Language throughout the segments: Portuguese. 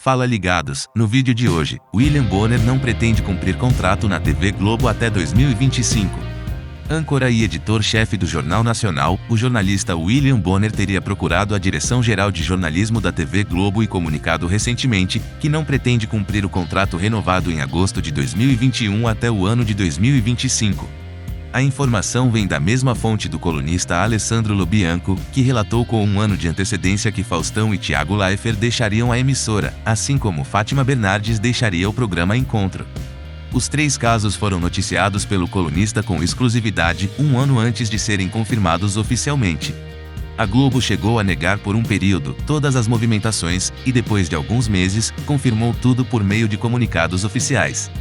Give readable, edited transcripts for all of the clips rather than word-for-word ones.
Fala ligados, no vídeo de hoje, William Bonner não pretende cumprir contrato na TV Globo até 2025. Âncora e editor-chefe do Jornal Nacional, o jornalista William Bonner teria procurado a Direção-Geral de Jornalismo da TV Globo e comunicado recentemente que não pretende cumprir o contrato renovado em agosto de 2021 até o ano de 2025. A informação vem da mesma fonte do colunista Alessandro Lobianco, que relatou com um ano de antecedência que Faustão e Thiago Leifert deixariam a emissora, assim como Fátima Bernardes deixaria o programa Encontro. Os três casos foram noticiados pelo colunista com exclusividade um ano antes de serem confirmados oficialmente. A Globo chegou a negar por um período todas as movimentações e depois de alguns meses, confirmou tudo por meio de comunicados oficiais.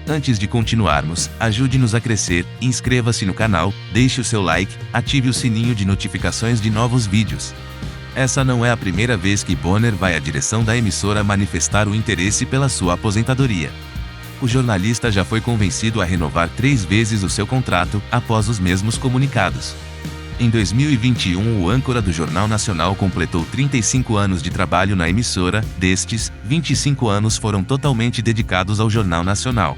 Antes de continuarmos, ajude-nos a crescer, inscreva-se no canal, deixe o seu like, ative o sininho de notificações de novos vídeos. Essa não é a primeira vez que Bonner vai à direção da emissora manifestar o interesse pela sua aposentadoria. O jornalista já foi convencido a renovar 3 vezes o seu contrato, após os mesmos comunicados. Em 2021, o âncora do Jornal Nacional completou 35 anos de trabalho na emissora, destes, 25 anos foram totalmente dedicados ao Jornal Nacional.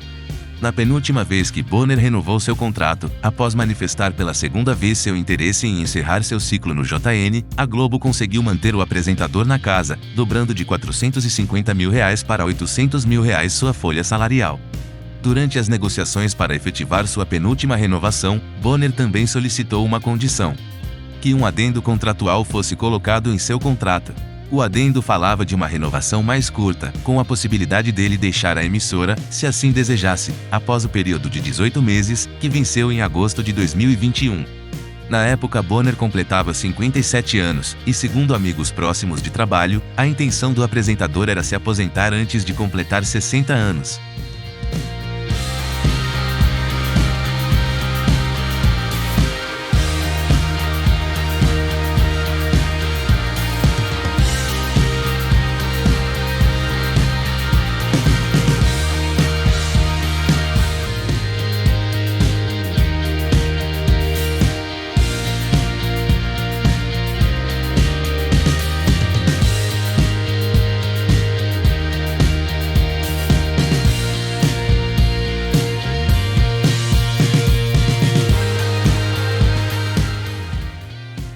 Na penúltima vez que Bonner renovou seu contrato, após manifestar pela segunda vez seu interesse em encerrar seu ciclo no JN, a Globo conseguiu manter o apresentador na casa, dobrando de R$450 mil para R$800 mil sua folha salarial. Durante as negociações para efetivar sua penúltima renovação, Bonner também solicitou uma condição: que um adendo contratual fosse colocado em seu contrato. O adendo falava de uma renovação mais curta, com a possibilidade dele deixar a emissora, se assim desejasse, após o período de 18 meses, que venceu em agosto de 2021. Na época, Bonner completava 57 anos, e segundo amigos próximos de trabalho, a intenção do apresentador era se aposentar antes de completar 60 anos.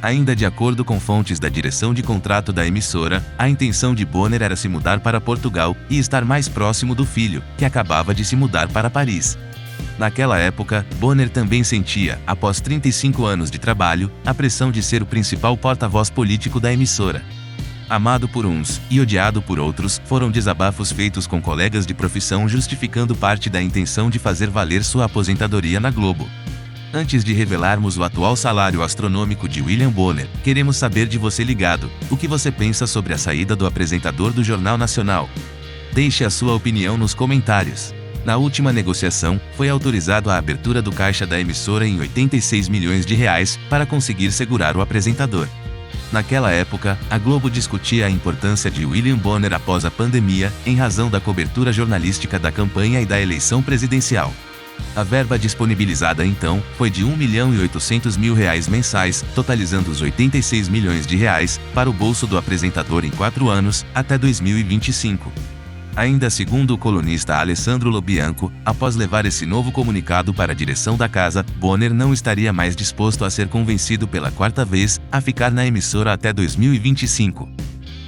Ainda de acordo com fontes da direção de contrato da emissora, a intenção de Bonner era se mudar para Portugal e estar mais próximo do filho, que acabava de se mudar para Paris. Naquela época, Bonner também sentia, após 35 anos de trabalho, a pressão de ser o principal porta-voz político da emissora. Amado por uns e odiado por outros, foram desabafos feitos com colegas de profissão justificando parte da intenção de fazer valer sua aposentadoria na Globo. Antes de revelarmos o atual salário astronômico de William Bonner, queremos saber de você ligado, o que você pensa sobre a saída do apresentador do Jornal Nacional. Deixe a sua opinião nos comentários. Na última negociação, foi autorizado a abertura do caixa da emissora em R$86 milhões para conseguir segurar o apresentador. Naquela época, a Globo discutia a importância de William Bonner após a pandemia, em razão da cobertura jornalística da campanha e da eleição presidencial. A verba disponibilizada então foi de R$1.800.000 mensais, totalizando os R$86 milhões para o bolso do apresentador em 4 anos, até 2025. Ainda segundo o colunista Alessandro Lobianco, após levar esse novo comunicado para a direção da casa, Bonner não estaria mais disposto a ser convencido pela 4ª vez a ficar na emissora até 2025.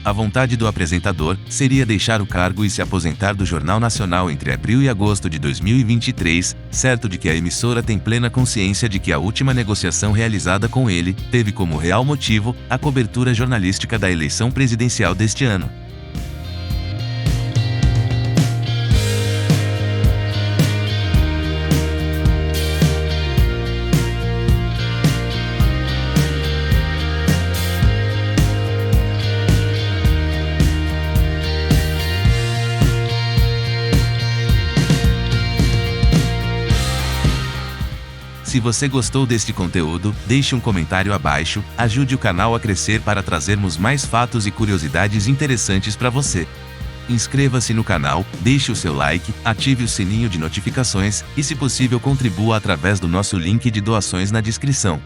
A vontade do apresentador seria deixar o cargo e se aposentar do Jornal Nacional entre abril e agosto de 2023, certo de que a emissora tem plena consciência de que a última negociação realizada com ele teve como real motivo a cobertura jornalística da eleição presidencial deste ano. Se você gostou deste conteúdo, deixe um comentário abaixo, ajude o canal a crescer para trazermos mais fatos e curiosidades interessantes para você. Inscreva-se no canal, deixe o seu like, ative o sininho de notificações e, se possível, contribua através do nosso link de doações na descrição.